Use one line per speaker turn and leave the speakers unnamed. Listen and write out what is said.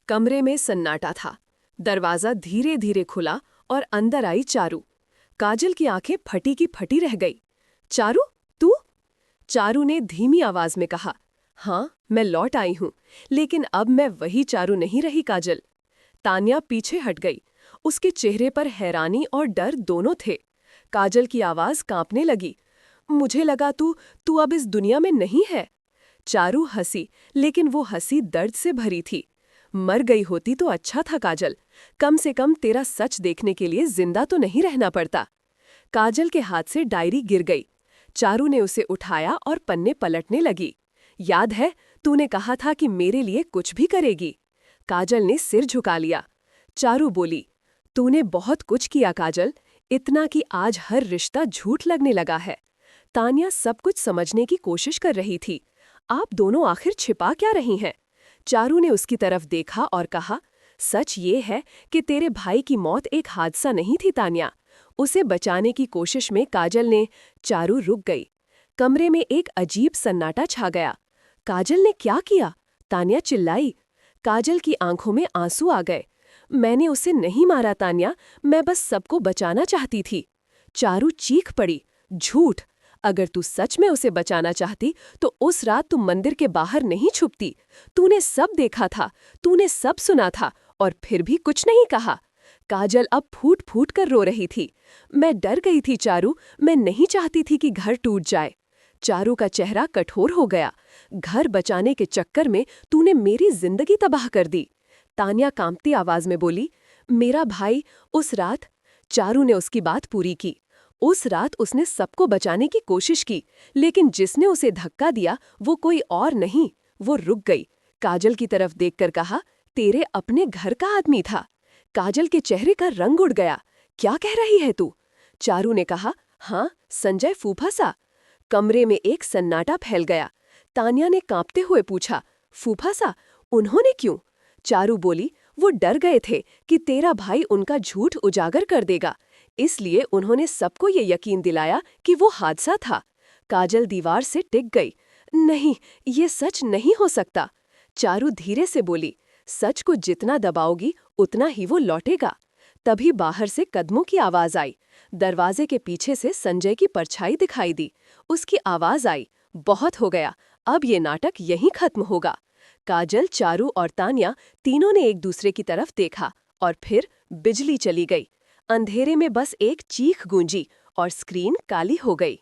कमरे में सन्नाटा था। दरवाजा धीरे धीरे खुला और अंदर आई चारू। काजल की आंखें फटी की फटी रह गई। चारू, तू? चारू ने धीमी आवाज में कहा। हाँ, मैं लौट आई हूं, लेकिन अब मैं वही चारू नहीं रही काजल। तान्या पीछे हट गई। उसके चेहरे पर हैरानी और डर दोनों थे। काजल की आवाज कांपने लगी। मुझे लगा तू अब इस दुनिया में नहीं है। चारू हंसी, लेकिन वो हंसी दर्द से भरी थी। मर गई होती तो अच्छा था काजल, कम से कम तेरा सच देखने के लिए जिंदा तो नहीं रहना पड़ता। काजल के हाथ से डायरी गिर गई। चारू ने उसे उठाया और पन्ने पलटने लगी। याद है, तूने कहा था कि मेरे लिए कुछ भी करेगी। काजल ने सिर झुका लिया। चारू बोली, तूने बहुत कुछ किया काजल, इतना कि आज हर रिश्ता झूठ लगने लगा है। तान्या सब कुछ समझने की कोशिश कर रही थी। आप दोनों आखिर छिपा क्या रही हैं? चारू ने उसकी तरफ देखा और कहा, सच ये है कि तेरे भाई की मौत एक हादसा नहीं थी तान्या। उसे बचाने की कोशिश में काजल ने। चारू रुक गई। कमरे में एक अजीब सन्नाटा छा गया। काजल ने क्या किया? तान्या चिल्लाई। काजल की आंखों में आंसू आ गए। मैंने उसे नहीं मारा तान्या, मैं बस सबको बचाना चाहती थी। चारू चीख पड़ी। झूठ! अगर तू सच में उसे बचाना चाहती तो उस रात तू मंदिर के बाहर नहीं छुपती। तूने सब देखा था, तूने सब सुना था, और फिर भी कुछ नहीं कहा। काजल अब फूट फूट कर रो रही थी। मैं डर गई थी चारू, मैं नहीं चाहती थी कि घर टूट जाए। चारू का चेहरा कठोर हो गया। घर बचाने के चक्कर में तूने मेरी जिंदगी तबाह कर दी। तान्या कांपती आवाज में बोली, मेरा भाई उस रात। चारू ने उसकी बात पूरी की। उस रात उसने सबको बचाने की कोशिश की, लेकिन जिसने उसे धक्का दिया वो कोई और नहीं। वो रुक गई। काजल की तरफ देखकर कहा, तेरे अपने घर का आदमी था। काजल के चेहरे का रंग उड़ गया। क्या कह रही है तू? चारू ने कहा, हाँ, संजय फूफा सा। कमरे में एक सन्नाटा फैल गया। तान्या ने कांपते हुए पूछा, फूफा सा? उन्होंने क्यों? चारू बोली, वो डर गए थे कि तेरा भाई उनका झूठ उजागर कर देगा, इसलिए उन्होंने सबको ये यकीन दिलाया कि वो हादसा था। काजल दीवार से टिक गई। नहीं, ये सच नहीं हो सकता। चारू धीरे से बोली, सच को जितना दबाओगी उतना ही वो लौटेगा। तभी बाहर से कदमों की आवाज आई। दरवाजे के पीछे से संजय की परछाई दिखाई दी। उसकी आवाज आई, बहुत हो गया, अब ये नाटक यहीं खत्म होगा। काजल, चारू और तान्या तीनों ने एक दूसरे की तरफ देखा और फिर बिजली चली गई। अंधेरे में बस एक चीख गूंजी और स्क्रीन काली हो गई।